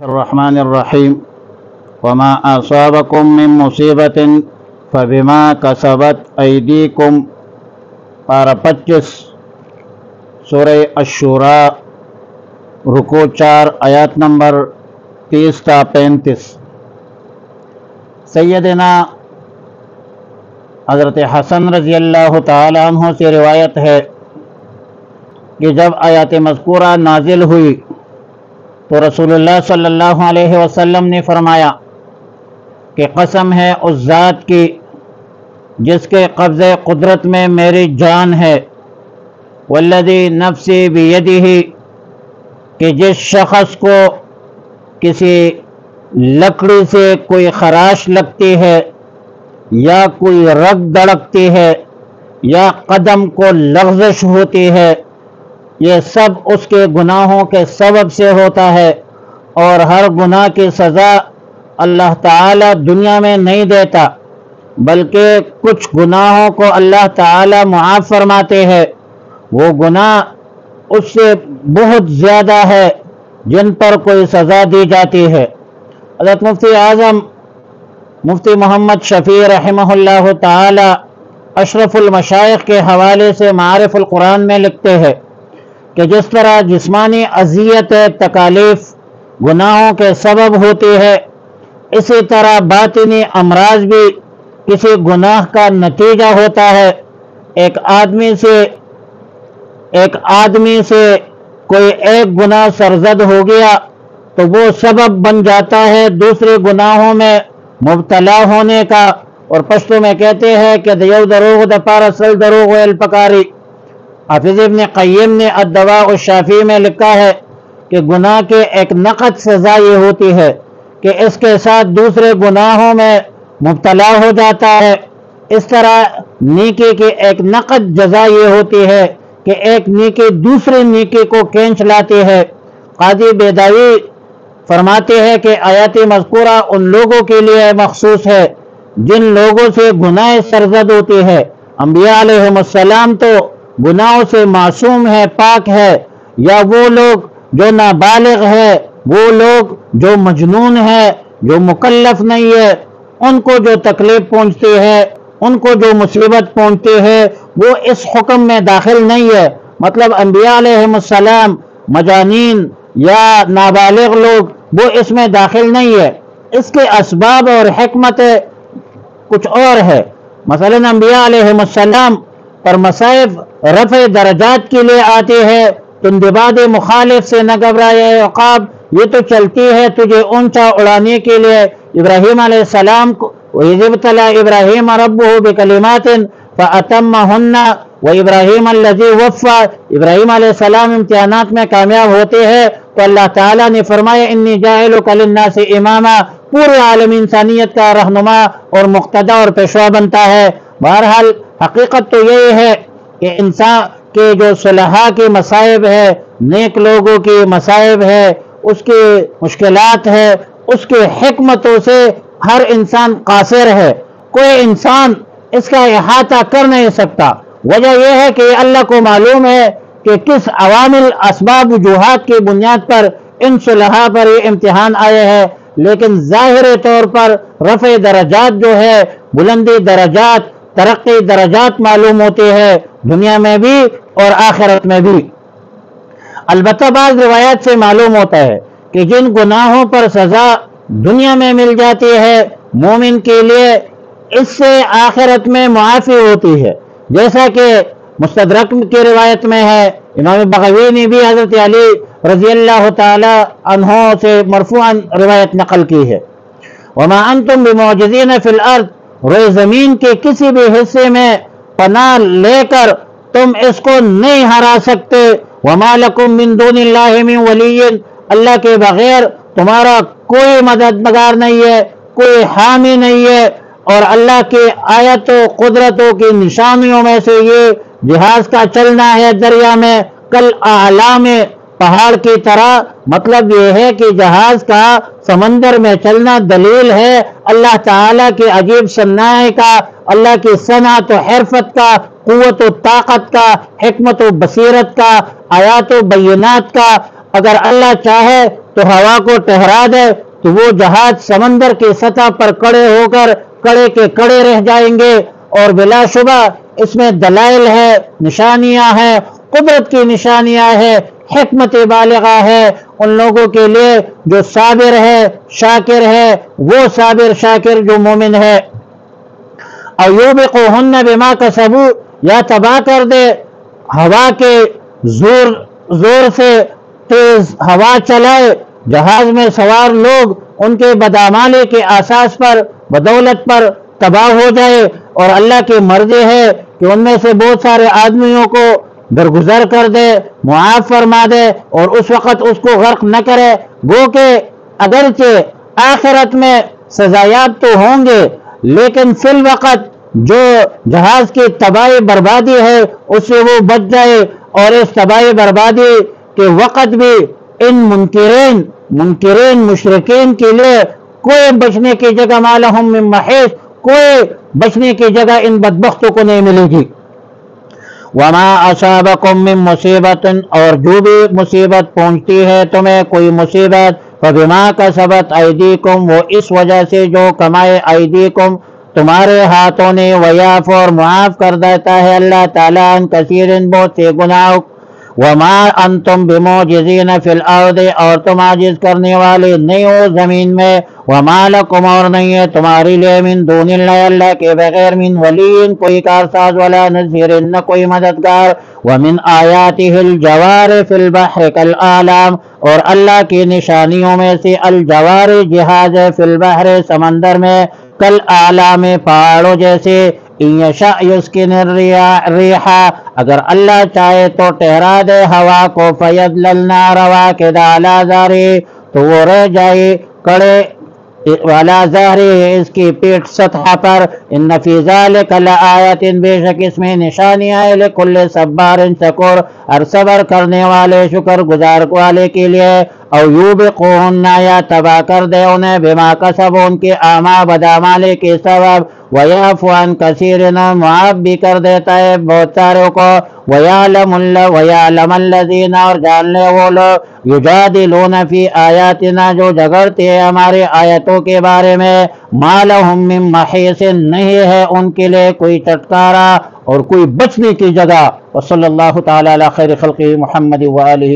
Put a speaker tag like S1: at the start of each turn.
S1: الرحمن الرحیم وما اصابکم من مصیبت فبما کسبت ایدیکم پارہ 25 سورہ الشورى رکوع 4 آیات نمبر 30 تا 35۔ سیدنا حضرت حسن رضی اللہ تعالی عنہ سے روایت ہے کہ جب آیات مذکورہ نازل ہوئی تو رسول اللہ صلی اللہ علیہ وسلم نے فرمایا کہ قسم ہے اس ذات کی جس کے قبضہ قدرت میں میری جان ہے، والذی نفسی بیدہ، کہ جس شخص کو کسی لکڑی سے کوئی خراش لگتی ہے یا کوئی رگ دڑکتی ہے یا قدم کو لغزش ہوتی ہے، یہ سب اس کے گناہوں کے سبب سے ہوتا ہے، اور ہر گناہ کی سزا اللہ تعالی دنیا میں نہیں دیتا، بلکہ کچھ گناہوں کو اللہ تعالی معاف فرماتے ہیں۔ وہ گناہ اس سے بہت زیادہ ہے جن پر کوئی سزا دی جاتی ہے۔ حضرت مفتی اعظم مفتی محمد شفیع رحمہ اللہ تعالی اشرف المشائخ کے حوالے سے معارف القرآن میں لکھتے ہیں کہ جس طرح جسمانی اذیت تکالیف گناہوں کے سبب ہوتی ہے، اسی طرح باطنی امراض بھی کسی گناہ کا نتیجہ ہوتا ہے۔ ایک آدمی سے کوئی ایک گناہ سرزد ہو گیا تو وہ سبب بن جاتا ہے دوسرے گناہوں میں مبتلا ہونے کا، اور پشتو میں کہتے ہیں کہ دیو دروغ د پارا سل دروغ ویل پکاری۔ حافظ ابن قیم نے الدواء الشافی میں لکھا ہے کہ گناہ کے ایک نقد سزا یہ ہوتی ہے کہ اس کے ساتھ دوسرے گناہوں میں مبتلا ہو جاتا ہے۔ اس طرح نیکی کی ایک نقد جزا یہ ہوتی ہے کہ ایک نیکی دوسری نیکی کو کھینچ لاتی ہے۔ قاضی بیداوی فرماتے ہیں کہ آیات مذکورہ ان لوگوں کے لیے مخصوص ہے جن لوگوں سے گناہ سرزد ہوتی ہے۔ انبیاء علیہ السلام تو گناہوں سے معصوم ہے، پاک ہے، یا وہ لوگ جو نابالغ ہے، وہ لوگ جو مجنون ہے، جو مکلف نہیں ہے، ان کو جو تکلیف پہنچتی ہے، ان کو جو مصیبت پہنچتی ہے، وہ اس حکم میں داخل نہیں ہے۔ مطلب انبیاء علیہ السلام مجانین یا نابالغ لوگ وہ اس میں داخل نہیں ہے۔ اس کے اسباب اور حکمت کچھ اور ہے۔ مثلا انبیاء علیہ السلام پر مصائب رفع درجات کے لیے آتے ہیں۔ تندباد مخالف سے نہ گھبرائے عقاب، یہ تو چلتی ہے تجھے اونچا اڑانے کے لیے۔ ابراہیم علیہ السلام کو وَإِذِ ابْتَلَىٰ إِبْرَاهِيمَ رَبُّهُ بِكَلِمَاتٍ فَأَتَمَّهُنَّ وَإِبْرَاهِيمَ الَّذِي وَفَّىٰ، ابراہیم علیہ السلام امتحانات میں کامیاب ہوتے ہیں تو اللہ تعالیٰ نے فرمایا انی جاعلک للناس اماما، پورے عالم انسانیت کا رہنما اور مقتدی اور پیشوا بنتا ہے۔ بہرحال حقیقت تو یہی ہے کہ انسان کے جو صلحاء کی مصائب ہے، نیک لوگوں کی مصائب ہے، اس کی مشکلات ہے، اس کے حکمتوں سے ہر انسان قاصر ہے، کوئی انسان اس کا احاطہ کر نہیں سکتا۔ وجہ یہ ہے کہ اللہ کو معلوم ہے کہ کس عوامل اسباب وجوہات کی بنیاد پر ان صلحاء پر یہ امتحان آئے ہیں، لیکن ظاہر طور پر رفع درجات جو ہے، بلندی درجات، ترقی درجات معلوم ہوتے ہیں، دنیا میں بھی اور آخرت میں بھی۔ البتہ بعض روایات سے معلوم ہوتا ہے کہ جن گناہوں پر سزا دنیا میں مل جاتی ہے، مومن کے لیے اس سے آخرت میں معافی ہوتی ہے، جیسا کہ مستدرک کی روایت میں ہے۔ امام بغوی نے بھی حضرت علی رضی اللہ تعالی عنہ سے مرفوعاً روایت نقل کی ہے۔ وما انتم بمعجزین فی الارض، روئے زمین کے کسی بھی حصے میں پناہ لے کر تم اس کو نہیں ہرا سکتے۔ وما لکم من دون اللہ من ولی، اللہ کے بغیر تمہارا کوئی مددگار نہیں ہے، کوئی حامی نہیں ہے۔ اور اللہ کے آیت و قدرتوں کی نشانیوں میں سے یہ جہاز کا چلنا ہے دریا میں کل اعلام پہاڑ کی طرح۔ مطلب یہ ہے کہ جہاز کا سمندر میں چلنا دلیل ہے اللہ تعالیٰ کی عجیب صناعی کا، اللہ کی صنعت و حرفت کا، قوت و طاقت کا، حکمت و بصیرت کا، آیات و بینات کا۔ اگر اللہ چاہے تو ہوا کو ٹہرا دے تو وہ جہاز سمندر کی سطح پر کڑے ہو کر کڑے کے کڑے رہ جائیں گے۔ اور بلا شبہ اس میں دلائل ہے، نشانیاں ہیں، قدرت کی نشانیاں ہیں، حکمت بالغہ ہے ان لوگوں کے لیے جو صابر ہے، شاکر ہے، وہ صابر شاکر جو مومن ہے۔ ایوبقہن بما کسبوا، یا تباہ کر دے ہوا کے زور سے تیز ہوا چلائے جہاز میں سوار لوگ ان کے بدعمالی کے اساس پر بدولت پر تباہ ہو جائے، اور اللہ کی مرضی ہے کہ ان میں سے بہت سارے آدمیوں کو درگزر کر دے، معاف فرما دے، اور اس وقت اس کو غرق نہ کرے۔ گو کہ اگرچہ آخرت میں سزایاب تو ہوں گے، لیکن فی الوقت جو جہاز کی تباہی بربادی ہے اس سے وہ بچ جائے، اور اس تباہی بربادی کے وقت بھی ان منکرین مشرکین کے لیے کوئی بچنے کی جگہ ما لہم من محیص، کوئی بچنے کی جگہ ان بدبختوں کو نہیں ملے گی۔ وما اصابکم من مصیبت، اور جو بھی مصیبت پہنچتی ہے تمہیں کوئی مصیبت، فبما کسبت ایدیکم، وہ اس وجہ سے جو کمائے ایدیکم تمہارے ہاتھوں نے، ویعفو، اور معاف کر دیتا ہے اللہ تعالیٰ عن کثیر بہت سے گناہوں۔ وما انتم بمعجزین فی الارض، اور تم عاجز کرنے والے نہیں ہو زمین میں، وما لکم، اور نہیں ہے تمہارے لیے، من دون اللہ، اللہ کے بغیر، من ولی، کوئی کارساز، ولا نصیر، نہ کوئی مددگار۔ ومن آیاتہ الجوار فی البحر کالآلام، اور اللہ کی نشانیوں میں سے الجوار جہاز فی البحر سمندر میں، کالآلام پہاڑوں جیسے، ان یشاء یسکن الریح، اگر اللہ چاہے تو ٹھہرا دے ہوا کو، فیضللنا، رواکد علی ظہرہ، تو وہ رہ جائے کڑے والا ظہری، اس کی پیٹھ سطح پر۔ ان فی ذلک لآیۃ، بے شک اس میں نشانیاں ہے، لکل صبار شکور، ہر صبر کرنے والے شکر گزار والے کے لیے۔ او یوبقہن، یا تباہ کر دے انہیں، بما کسب، ان کے اعمال بدعمالی کے سبب، ویعفو عن کثیر، معاف بھی کر دیتا ہے بہت ساروں کو، ویعلم الذین، اور جان لے وہ لوگ، یجادلون فی آیاتنا، جو جھگڑتے ہیں ہمارے آیتوں کے بارے میں، ما لہم من محیص، نہیں ہے ان کے لیے کوئی چھٹکارا اور کوئی بچنے کی جگہ۔ وصلی اللہ تعالی علی خیر خلقہ محمد وآلہ